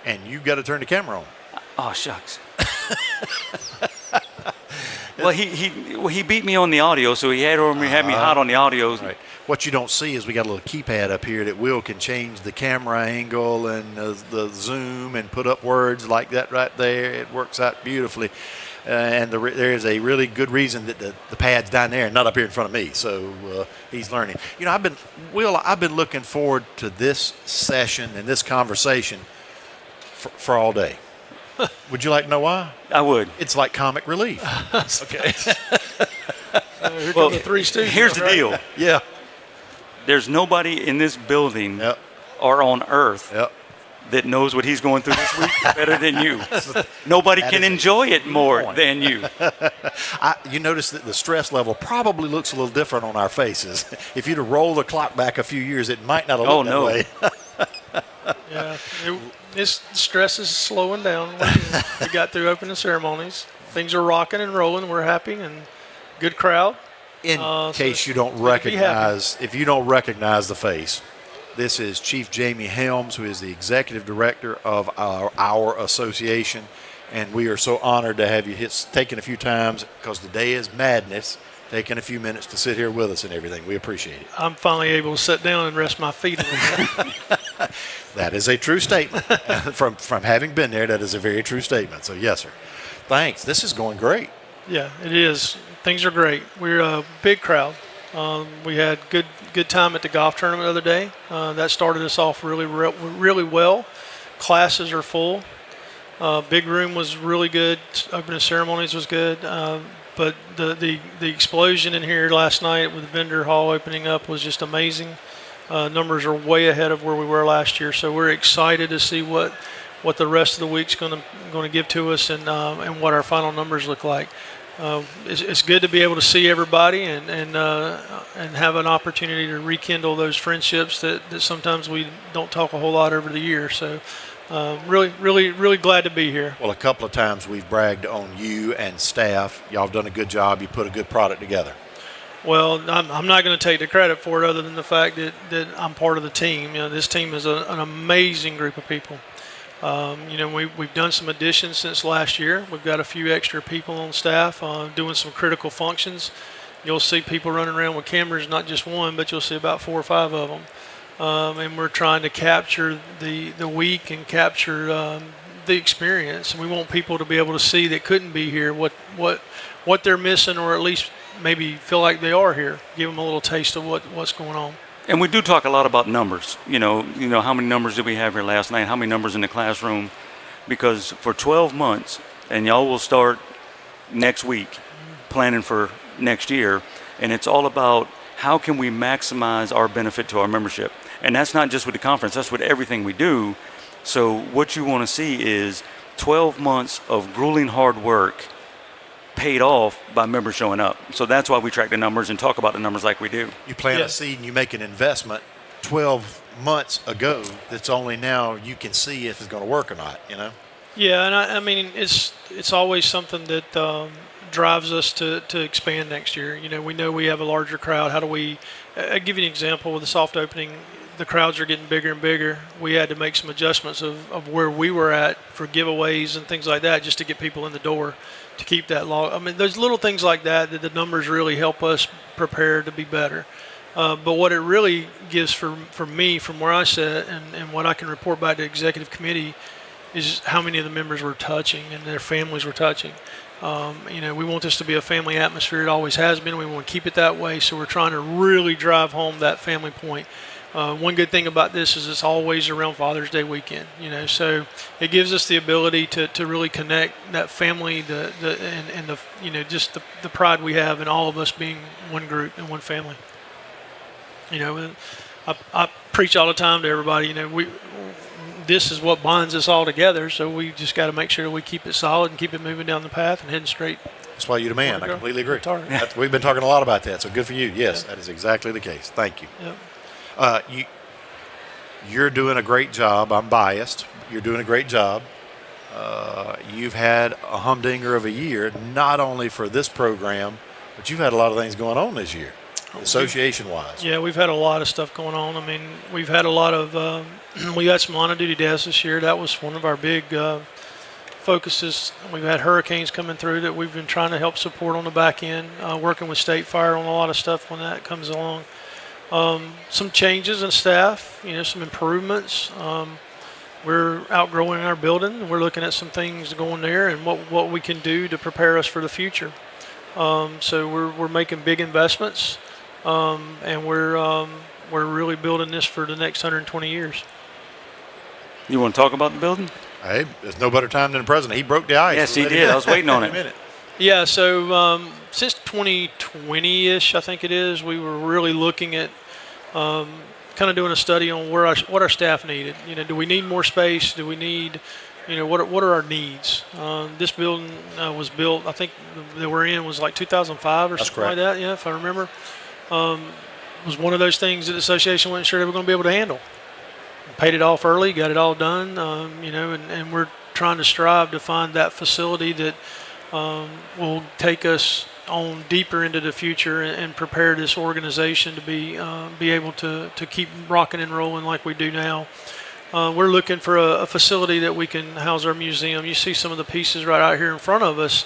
and you got to turn the camera on. Oh, shucks. Well, he beat me on the audio, so he had me hot on the audio. Right. What you don't see is we got a little keypad up here that Will can change the camera angle and the zoom and put up words like that right there. It works out beautifully. And there is a really good reason that the pad's down there and not up here in front of me. So he's learning. You know, I've been looking forward to this session and this conversation for all day. Would you like to know why? I would. It's like comic relief. Okay. Here come the Three Stooges. Here's the deal. Yeah. There's nobody in this building or on earth that knows what he's going through this week better than you. Nobody can enjoy it more than you. You notice that the stress level probably looks a little different on our faces. If you'd have rolled the clock back a few years, it might not have looked that way. Yeah. This stress is slowing down. We got through opening ceremonies. Things are rocking and rolling. We're happy and good crowd. In case you don't recognize, if you don't recognize the face, this is Chief Jamie Helms, who is the executive director of our association, and we are so honored to have you taken a few times because the day is madness. Taking a few minutes to sit here with us and everything. We appreciate it. I'm finally able to sit down and rest my feet a little bit. That is a true statement. From having been there, that is a very true statement. So, yes, sir. Thanks. This is going great. Yeah, it is. Things are great. We're a big crowd. We had good time at the golf tournament the other day. That started us off really well. Classes are full. Big room was really good. Opening ceremonies was good. But the explosion in here last night with the vendor hall opening up was just amazing. Numbers are way ahead of where we were last year, so we're excited to see what the rest of the week's going to give to us and what our final numbers look like. It's good to be able to see everybody and have an opportunity to rekindle those friendships that sometimes we don't talk a whole lot over the year. So. Really glad to be here. Well, a couple of times we've bragged on you and staff. Y'all have done a good job. You put a good product together. Well, I'm not going to take the credit for it other than the fact that I'm part of the team. You know, this team is an amazing group of people. We've done some additions since last year. We've got a few extra people on staff doing some critical functions. You'll see people running around with cameras, not just one, but you'll see about 4 or 5 of them. And we're trying to capture the week and capture the experience. And we want people to be able to see that couldn't be here what they're missing, or at least maybe feel like they are here. Give them a little taste of what's going on. And we do talk a lot about numbers. You know how many numbers did we have here last night? How many numbers in the classroom? Because for 12 months, and y'all will start next week planning for next year, and it's all about how can we maximize our benefit to our membership. And that's not just with the conference, that's with everything we do. So what you want to see is 12 months of grueling hard work paid off by members showing up. So that's why we track the numbers and talk about the numbers like we do. You plant a seed and you make an investment 12 months ago that's only now you can see if it's going to work or not, you know? Yeah, and I mean, it's always something that drives us to expand next year. You know we have a larger crowd. How do we I'll give you an example with the soft opening. The crowds are getting bigger and bigger. We had to make some adjustments of where we were at for giveaways and things like that just to get people in the door to keep that long. I mean, there's little things like that the numbers really help us prepare to be better. But what it really gives for me from where I sit and what I can report back to the executive committee is how many of the members we're touching and their families we're touching. We want this to be a family atmosphere. It always has been. We want to keep it that way. So we're trying to really drive home that family point. One good thing about this is it's always around Father's Day weekend. So it gives us the ability to really connect that family, just the pride we have in all of us being one group and one family. I preach all the time to everybody. This is what binds us all together, so we just got to make sure that we keep it solid and keep it moving down the path and heading straight. That's why you're the man. I completely agree. We've been talking a lot about that, so good for you. Yes, that is exactly the case. Thank you. Yep. You're doing a great job. I'm biased. You're doing a great job. You've had a humdinger of a year, not only for this program, but you've had a lot of things going on this year. association-wise. Yeah, we've had a lot of stuff going on. I mean, we've had a lot of, we got some on-duty deaths this year. That was one of our big focuses. We've had hurricanes coming through that we've been trying to help support on the back end, working with State Fire on a lot of stuff when that comes along. Some changes in staff, some improvements. We're outgrowing our building. We're looking at some things going there and what we can do to prepare us for the future. So we're making big investments, and we're really building this for the next 120 years. You want to talk about the building? Hey, there's no better time than the president. He broke the ice. Yes, he did. I was waiting on it. Minute. Yeah, so since 2020-ish, I think it is, we were really looking at kind of doing a study on what our staff needed. Do we need more space? Do we need, what are our needs? This building was built, I think that we're in was like 2005 or That's something correct. like that, yeah, if I remember. It was one of those things that the association wasn't sure they were going to be able to handle. Paid it off early, got it all done, and we're trying to strive to find that facility that will take us on deeper into the future and prepare this organization to be able to keep rocking and rolling like we do now. We're looking for a facility that we can house our museum. You see some of the pieces right out here in front of us.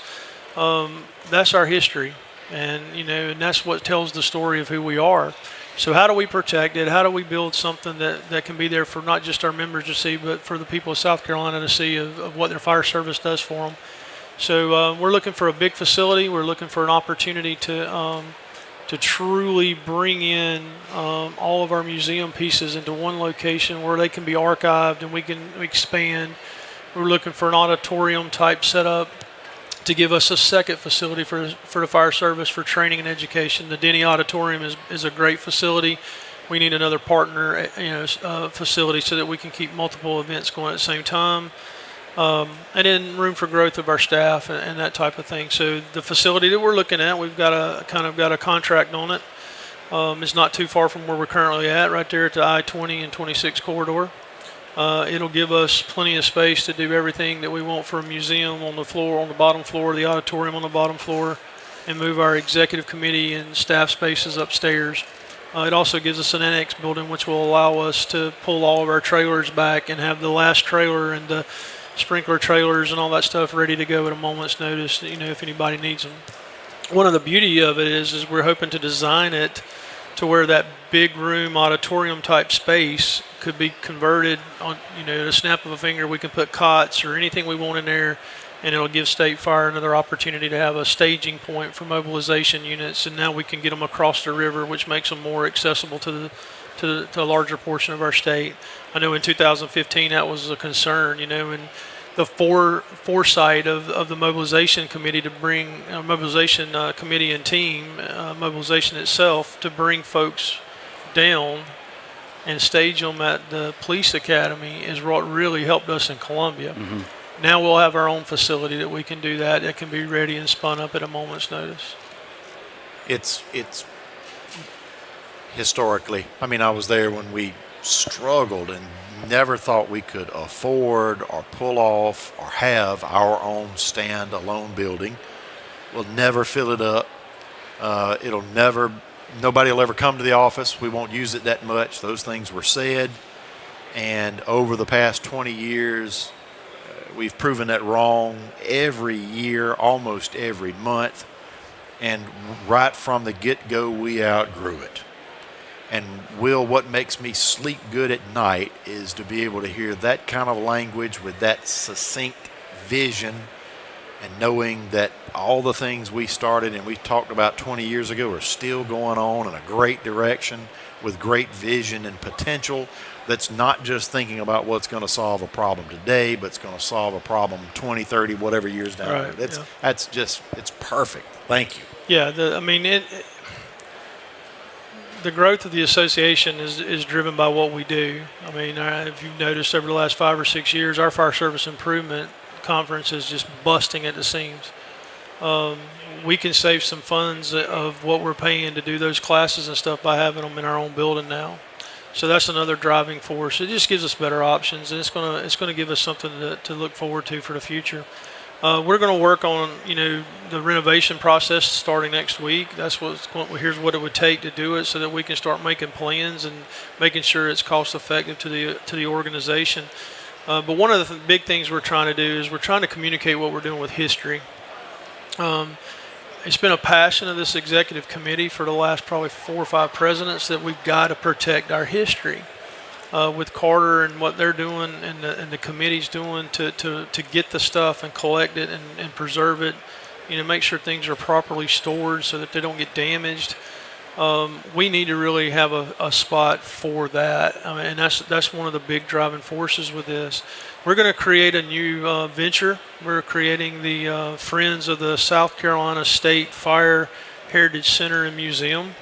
That's our history, and that's what tells the story of who we are. So how do we protect it? How do we build something that can be there for not just our members to see, but for the people of South Carolina to see of what their fire service does for them? So we're looking for a big facility. We're looking for an opportunity to truly bring in all of our museum pieces into one location where they can be archived and we can expand. We're looking for an auditorium type setup to give us a second facility for the fire service for training and education. The Denny Auditorium is a great facility. We need another partner, facility so that we can keep multiple events going at the same time. And then room for growth of our staff and that type of thing. So the facility that we're looking at, we've got a contract on it. It's not too far from where we're currently at, right there at the I-20 and 26 corridor. It'll give us plenty of space to do everything that we want for a museum on the bottom floor, the auditorium on the bottom floor, and move our executive committee and staff spaces upstairs. It also gives us an annex building, which will allow us to pull all of our trailers back and have the last trailer and the sprinkler trailers and all that stuff ready to go at a moment's notice, if anybody needs them. One of the beauty of it is we're hoping to design it to where that big room auditorium type space could be converted on, at a snap of a finger. We can put cots or anything we want in there, and it'll give State Fire another opportunity to have a staging point for mobilization units, and now we can get them across the river, which makes them more accessible to a larger portion of our state. I know in 2015 that was a concern, and the foresight of the mobilization committee to bring mobilization committee and team, mobilization itself, to bring folks down and stage them at the police academy is what really helped us in Columbia. Mm-hmm. Now we'll have our own facility that we can do that can be ready and spun up at a moment's notice. It's historically, I was there when we struggled and never thought we could afford or pull off or have our own stand-alone building. We'll never fill it up. Nobody will ever come to the office. We won't use it that much. Those things were said. And over the past 20 years, we've proven that wrong every year, almost every month. And right from the get-go, we outgrew it. And Will, what makes me sleep good at night is to be able to hear that kind of language with that succinct vision, and knowing that all the things we started and we talked about 20 years ago are still going on in a great direction with great vision and potential. That's not just thinking about what's going to solve a problem today, but it's going to solve a problem 20, 30, whatever years down the road. That's just, it's perfect. Thank you. Yeah, the growth of the association is driven by what we do. If you've noticed over the last 5 or 6 years, our Fire Service Improvement Conference is just busting at the seams. We can save some funds of what we're paying to do those classes and stuff by having them in our own building now. So that's another driving force. It just gives us better options, and it's going to give us something to look forward to for the future. We're going to work on, the renovation process starting next week. Here's what it would take to do it, so that we can start making plans and making sure it's cost effective to the organization. But one of the big things we're trying to do is we're trying to communicate what we're doing with history. It's been a passion of this executive committee for the last probably 4 or 5 presidents that we've got to protect our history. With Carter and what they're doing and the committee's doing to get the stuff and collect it and preserve it, make sure things are properly stored so that they don't get damaged. We need to really have a spot for that. And that's one of the big driving forces with this. We're going to create a new venture. We're creating the Friends of the South Carolina State Fire Heritage Center and Museum.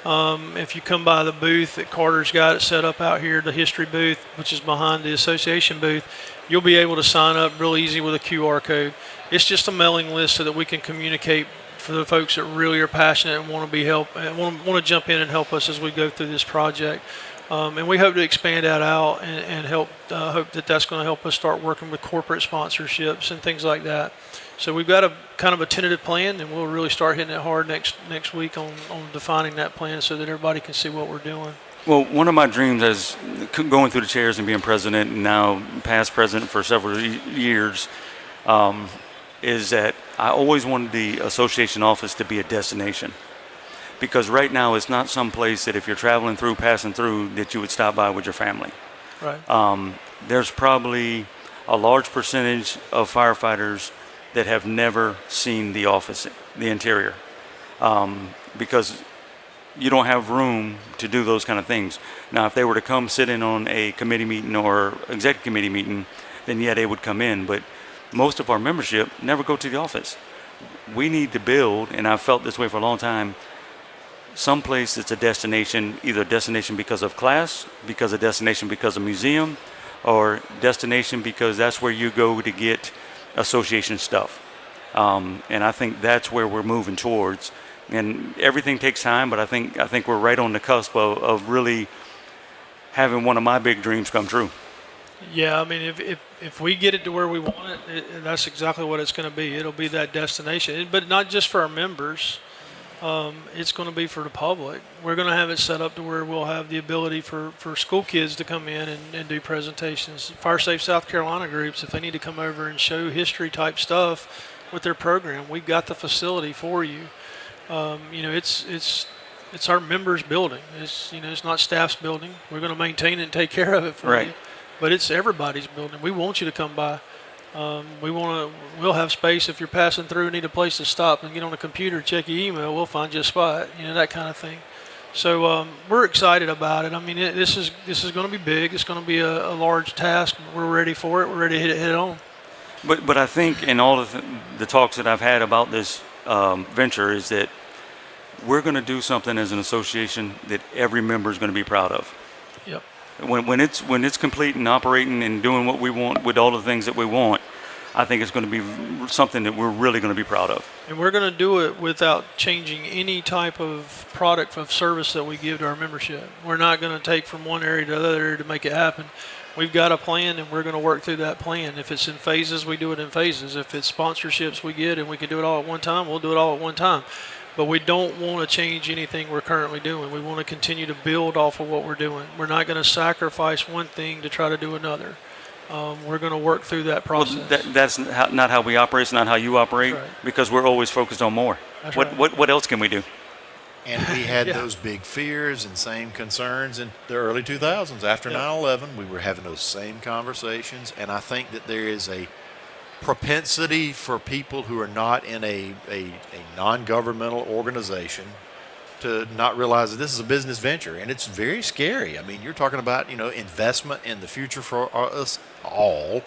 If you come by the booth that Carter's got it set up out here, the history booth, which is behind the association booth, you'll be able to sign up real easy with a QR code. It's just a mailing list so that we can communicate for the folks that really are passionate and want to jump in and help us as we go through this project. And we hope to expand that out and hope that that's going to help us start working with corporate sponsorships and things like that. So we've got a kind of a tentative plan, and we'll really start hitting it hard next week on defining that plan so that everybody can see what we're doing. Well, one of my dreams as going through the chairs and being president, and now past president for several years, is that I always wanted the association office to be a destination. Because right now it's not some place that if you're traveling through, passing through, that you would stop by with your family. Right. There's probably a large percentage of firefighters that have never seen the office, the interior, because you don't have room to do those kind of things. Now, if they were to come sit in on a committee meeting or executive committee meeting, then yeah, they would come in. But most of our membership never go to the office. We need to build, and I've felt this way for a long time, someplace that's a destination, either a destination because of class, because of destination because of museum, or destination because that's where you go to get association stuff. And I think that's where we're moving towards. And everything takes time, but I think we're right on the cusp of really having one of my big dreams come true. Yeah, I mean, if we get it to where we want it, that's exactly what it's going to be. It'll be that destination, but not just for our members. It's going to be for the public. We're going to have it set up to where we'll have the ability for school kids to come in and do presentations. Fire Safe South Carolina groups, if they need to come over and show history type stuff with their program, we've got the facility for you. It's our members' building. It's not staff's building. We're going to maintain it and take care of it for you. But it's everybody's building. We want you to come by. We'll have space if you're passing through and need a place to stop and get on a computer, check your email. We'll find you a spot, that kind of thing. So we're excited about it. I mean, this is going to be big. It's going to be a large task. We're ready for it. We're ready to hit it head on. But I think in all of the talks that I've had about this venture is that we're going to do something as an association that every member is going to be proud of. Yep. When it's complete and operating and doing what we want with all the things that we want, I think it's going to be something that we're really going to be proud of. And we're going to do it without changing any type of product of service that we give to our membership. We're not going to take from one area to the other area to make it happen. We've got a plan, and we're going to work through that plan. If it's in phases, we do it in phases. If it's sponsorships we get and we can do it all at one time, we'll do it all at one time. But we don't want to change anything we're currently doing. We want to continue to build off of what we're doing. We're not going to sacrifice one thing to try to do another. We're going to work through that process. Well, that's not how we operate. It's not how you operate, right. Because we're always focused on more. That's What else can we do? And we had those big fears and same concerns in the early 2000s. After 9/11, we were having those same conversations. And I think that there is a propensity for people who are not in a non-governmental organization to not realize that this is a business venture, and it's very scary. I mean, you're talking about investment in the future for us all,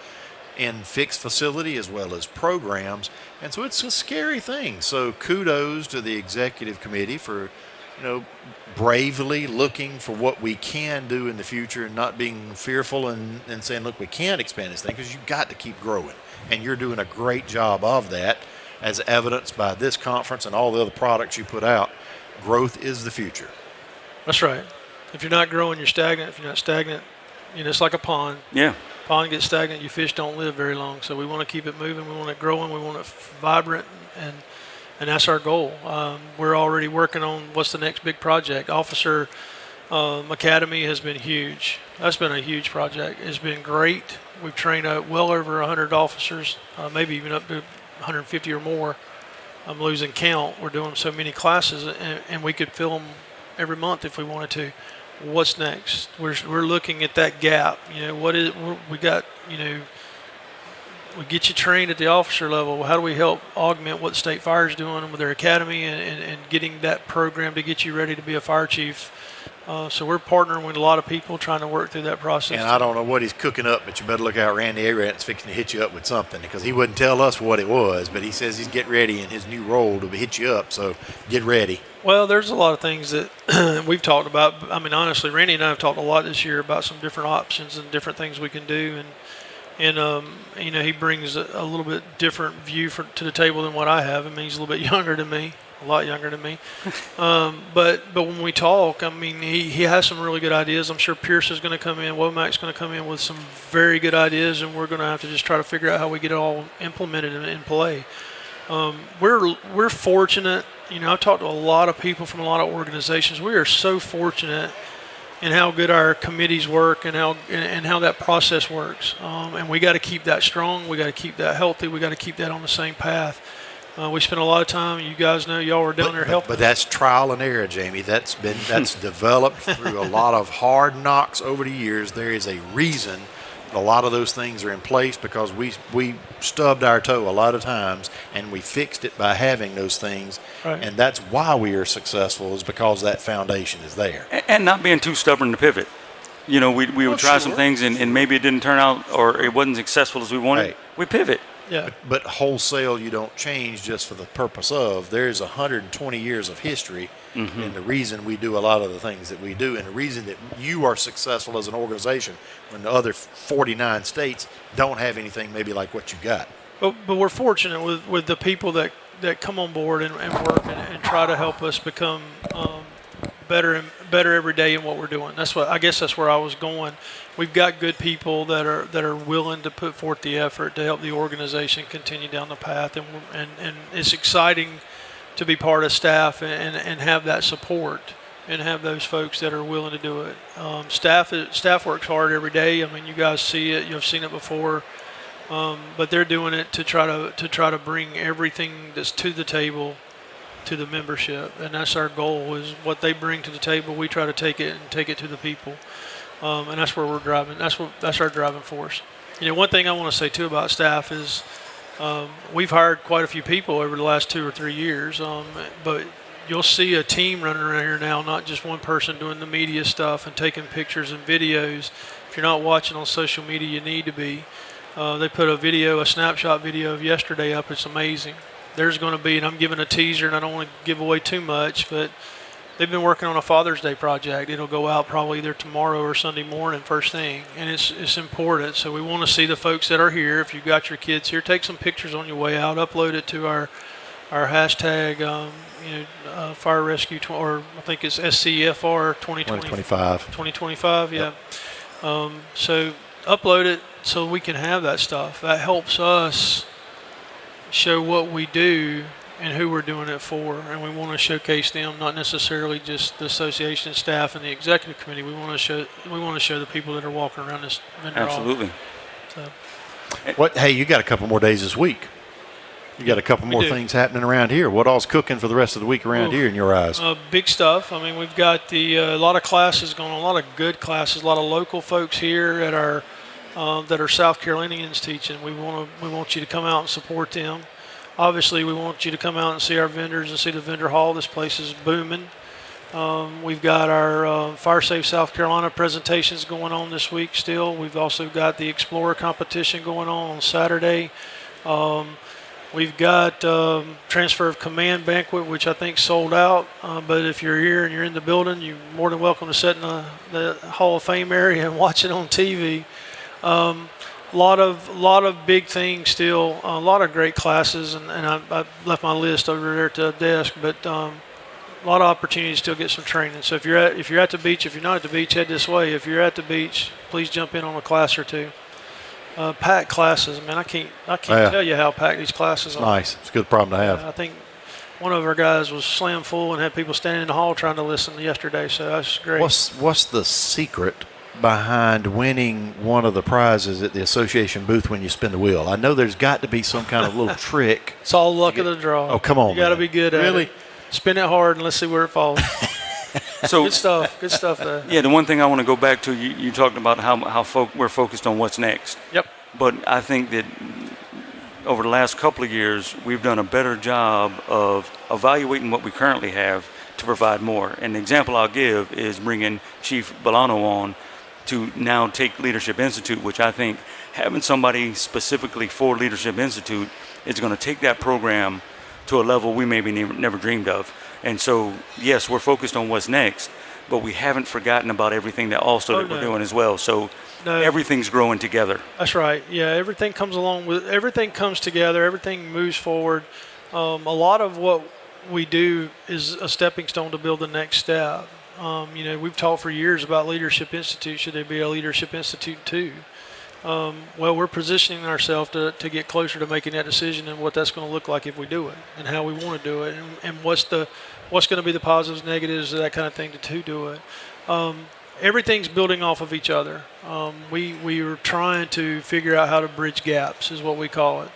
in fixed facility as well as programs, and so it's a scary thing. So kudos to the executive committee for bravely looking for what we can do in the future and not being fearful and saying, look, we can't expand this thing, because you've got to keep growing. And you're doing a great job of that, as evidenced by this conference and all the other products you put out. Growth is the future. That's right. If you're not growing, you're stagnant. If you're not stagnant, it's like a pond. Yeah. Pond gets stagnant, your fish don't live very long. So we want to keep it moving. We want it growing. We want it vibrant, and that's our goal. We're already working on what's the next big project. Officer Academy has been huge. That's been a huge project. It's been great. We've trained well over 100 officers, maybe even up to 150 or more. I'm losing count. We're doing so many classes, and we could fill them every month if we wanted to. What's next? We're looking at that gap. We got. We get you trained at the officer level. How do we help augment what State Fire is doing with their academy and getting that program to get you ready to be a fire chief? So we're partnering with a lot of people trying to work through that process. And I don't know what he's cooking up, but you better look out. Randy Arant's fixing to hit you up with something, because he wouldn't tell us what it was, but he says he's getting ready in his new role to hit you up, so get ready. Well, there's a lot of things that we've talked about. I mean, honestly, Randy and I have talked a lot this year about some different options and different things we can do. And he brings a little bit different view to the table than what I have. I mean, he's a little bit younger than me, a lot younger than me. But when we talk, I mean, he has some really good ideas. I'm sure Pierce is going to come in, Womac's going to come in with some very good ideas, and we're going to have to just try to figure out how we get it all implemented and in play. We're fortunate. I've talked to a lot of people from a lot of organizations. We are so fortunate in how good our committees work and how that process works. And we got to keep that strong. We got to keep that healthy. We got to keep that on the same path. We spend a lot of time. You guys know, y'all were down there helping. But that's trial and error, Jamie. That's developed through a lot of hard knocks over the years. There is a reason a lot of those things are in place, because we stubbed our toe a lot of times, and we fixed it by having those things. Right. And that's why we are successful, is because that foundation is there. And not being too stubborn to pivot. We would try some things, and maybe it didn't turn out, or it wasn't successful as we wanted. Right. We pivot. Yeah. But wholesale, you don't change just for the purpose of. There's 120 years of history, and the reason we do a lot of the things that we do, and the reason that you are successful as an organization when the other 49 states don't have anything maybe like what you got. But we're fortunate with the people that come on board and work and try to help us become better and better every day in what we're doing. That's where I was going. We've got good people that are willing to put forth the effort to help the organization continue down the path, and it's exciting to be part of staff and have that support and have those folks that are willing to do it. Staff works hard every day. I mean, you guys see it. You've seen it before. But they're doing it to try to bring everything that's to the table to the membership, and that's our goal. Is what they bring to the table, we try to take it to the people, and that's where we're driving. That's our driving force. One thing I want to say too about staff is we've hired quite a few people over the last 2 or 3 years, but you'll see a team running around here now, not just one person doing the media stuff and taking pictures and videos. If you're not watching on social media, you need to be. They put a snapshot video of yesterday up. It's amazing. There's going to be, and I'm giving a teaser, and I don't want to give away too much, but they've been working on a Father's Day project. It'll go out probably either tomorrow or Sunday morning, first thing, and it's important. So we want to see the folks that are here. If you've got your kids here, take some pictures on your way out, upload it to our hashtag, Fire Rescue, or I think it's SCFR 2025. 2025, yeah. So upload it so we can have that stuff. That helps us show what we do and who we're doing it for, and we want to showcase them, not necessarily just the association staff and the executive committee. We want to show the people that are walking around this vendor hall. Absolutely. So. Hey, you got a couple more days this week. You got a couple more things happening around here. What all's cooking for the rest of the week around here in your eyes? Big stuff. I mean, we've got a lot of classes going on, a lot of good classes, a lot of local folks here at our that are South Carolinians teaching. We want you to come out and support them. Obviously, we want you to come out and see our vendors and see the vendor hall. This place is booming. We've got our Fire Safe South Carolina presentations going on this week still. We've also got the Explorer competition going on Saturday. We've got Transfer of Command banquet, which I think sold out. But if you're here and you're in the building, you're more than welcome to sit in the Hall of Fame area and watch it on TV. A lot of big things still. A lot of great classes, and I left my list over there to the desk. But a lot of opportunities to still get some training. So if you're at the beach, if you're not at the beach, head this way. If you're at the beach, please jump in on a class or two. Packed classes, man. I can't Yeah. tell you how packed these classes are. Nice. It's a good problem to have. I think one of our guys was slam full and had people standing in the hall trying to listen yesterday. So that's great. What's the secret behind winning one of the prizes at the association booth when you spin the wheel? I know there's got to be some kind of little trick. It's all luck of the draw. Oh, come on, You got to man. be good at Really? it. Spin it hard and let's see where it falls. So Good stuff. Good stuff there. yeah, the one thing I want to go back to, you talked about how we're focused on what's next. Yep. But I think that over the last couple of years, we've done a better job of evaluating what we currently have to provide more. And the example I'll give is bringing Chief Bolano on to now take Leadership Institute, which I think having somebody specifically for Leadership Institute is going to take that program to a level we maybe never dreamed of. And so, yes, we're focused on what's next, but we haven't forgotten about everything that also that we're doing as well. So everything's growing together. That's right. Yeah, everything comes together. Everything moves forward. A lot of what we do is a stepping stone to build the next step. We've talked for years about Leadership Institute. Should there be a Leadership Institute too? Well, we're positioning ourselves to get closer to making that decision and what that's going to look like if we do it and how we want to do it and what's going to be the positives, negatives, that kind of thing to do it. Everything's building off of each other. We were trying to figure out how to bridge gaps is what we call it.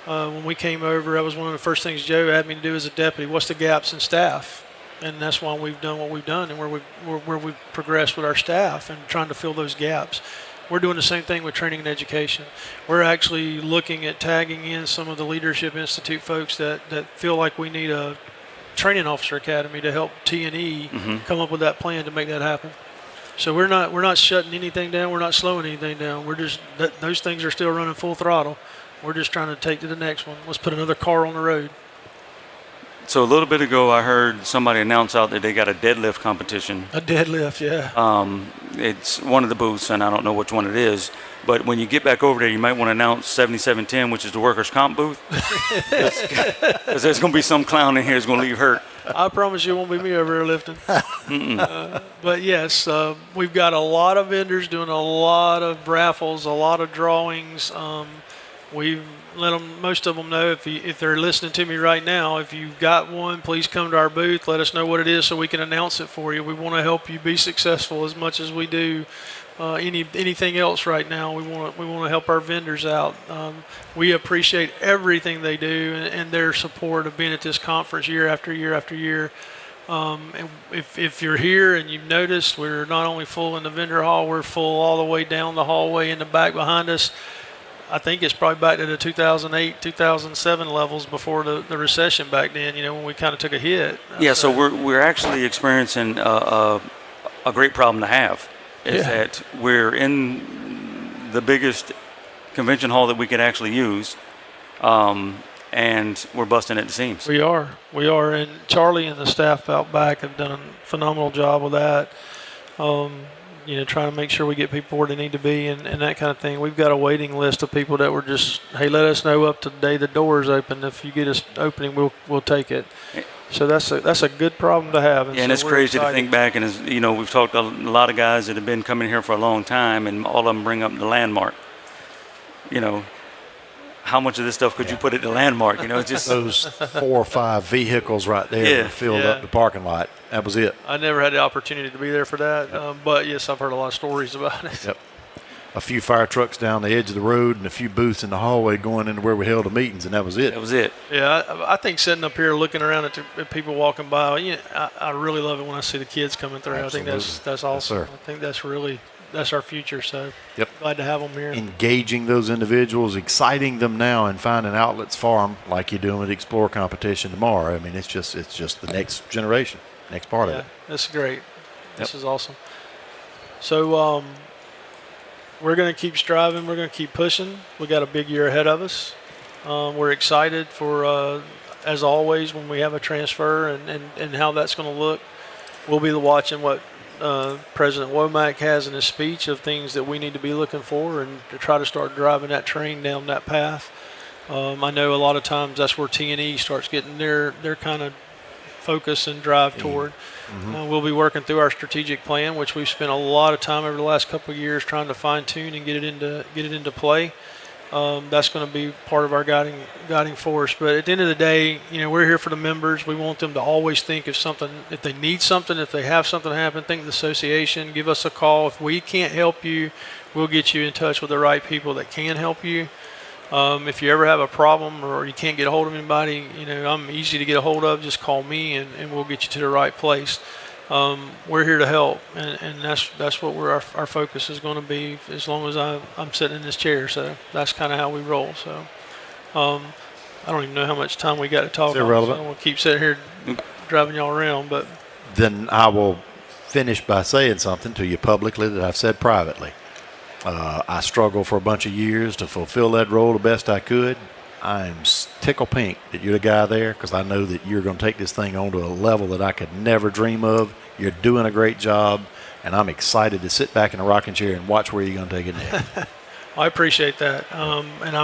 When we came over, that was one of the first things Joe had me to do as a deputy. What's the gaps in staff? And that's why we've done what we've done and where we've progressed with our staff and trying to fill those gaps. We're doing the same thing with training and education. We're actually looking at tagging in some of the Leadership Institute folks that feel like we need a training officer academy to help T&E come up with that plan to make that happen. So we're not shutting anything down. We're not slowing anything down. We're just those things are still running full throttle. We're just trying to take to the next one. Let's put another car on the road. So a little bit ago, I heard somebody announce out that they got a deadlift competition. A deadlift, yeah. It's one of the booths, and I don't know which one it is. But when you get back over there, you might want to announce 7710, which is the workers' comp booth. Because there's going to be some clown in here who's going to leave hurt. I promise you it won't be me over here lifting. But yes, we've got a lot of vendors doing a lot of raffles, a lot of drawings. We've let most of them know if they're listening to me right now, if you've got one, please come to our booth. Let us know what it is so we can announce it for you. We want to help you be successful as much as we do anything else right now. We want to help our vendors out. We appreciate everything they do and their support of being at this conference year after year after year. And if you're here and you've noticed, we're not only full in the vendor hall, we're full all the way down the hallway in the back behind us. I think it's probably back to the 2008, 2007 levels before the recession back then, when we kind of took a hit. Yeah, so we're actually experiencing a great problem to have, is that we're in the biggest convention hall that we could actually use, and we're busting at the seams. We are, and Charlie and the staff out back have done a phenomenal job with that. Trying to make sure we get people where they need to be and that kind of thing. We've got a waiting list of people that were just, hey, let us know up to the day the doors open. If you get us opening, we'll take it. So that's a good problem to have. And it's crazy to think back, and we've talked to a lot of guys that have been coming here for a long time, and all of them bring up the landmark. How much of this stuff could you put at the landmark? It's just those 4 or 5 vehicles right there that filled up the parking lot. That was it. I never had the opportunity to be there for that, but yes, I've heard a lot of stories about it. Yep. A few fire trucks down the edge of the road and a few booths in the hallway going into where we held the meetings, and that was it. That was it. Yeah, I think sitting up here looking around at people walking by, I really love it when I see the kids coming through. Absolutely. I think that's awesome. Yes, sir. I think that's our future. So yep. Glad to have them here. Engaging those individuals, exciting them now, and finding outlets for them, like you're doing with the Explore competition tomorrow. I mean, it's just the next generation, next part of it. That's great. This is awesome. So we're going to keep striving. We're going to keep pushing. We got a big year ahead of us. We're excited for, as always, when we have a transfer and how that's going to look. We'll be watching what President Womack has in his speech of things that we need to be looking for and to try to start driving that train down that path. I know a lot of times that's where T&E starts getting their kind of focus and drive toward. We'll be working through our strategic plan, which we've spent a lot of time over the last couple of years trying to fine tune and get it into play. That's going to be part of our guiding force. But at the end of the day, we're here for the members. We want them to always think if they need something, if they have something happen, think of the association, give us a call. If we can't help you, we'll get you in touch with the right people that can help you. If you ever have a problem or you can't get a hold of anybody, I'm easy to get a hold of. Just call me and we'll get you to the right place. We're here to help, and that's what our focus is going to be as long as I'm sitting in this chair. So that's kind of how we roll. So I don't even know how much time we got to talk. It's irrelevant. So I don't want to keep sitting here driving y'all around, but Then I will finish by saying something to you publicly that I've said privately. I struggled for a bunch of years to fulfill that role the best I could. I'm tickle pink that you're the guy there because I know that you're going to take this thing on to a level that I could never dream of. You're doing a great job, and I'm excited to sit back in a rocking chair and watch where you're going to take it next. I appreciate that. And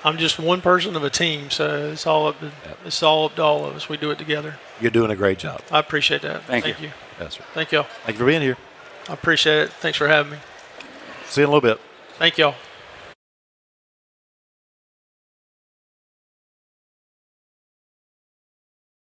I'm just one person of a team, so it's all up to all of us. We do it together. You're doing a great job. I appreciate that. Thank you. Yes, sir. Thank y'all. Thank you for being here. I appreciate it. Thanks for having me. See you in a little bit. Thank y'all.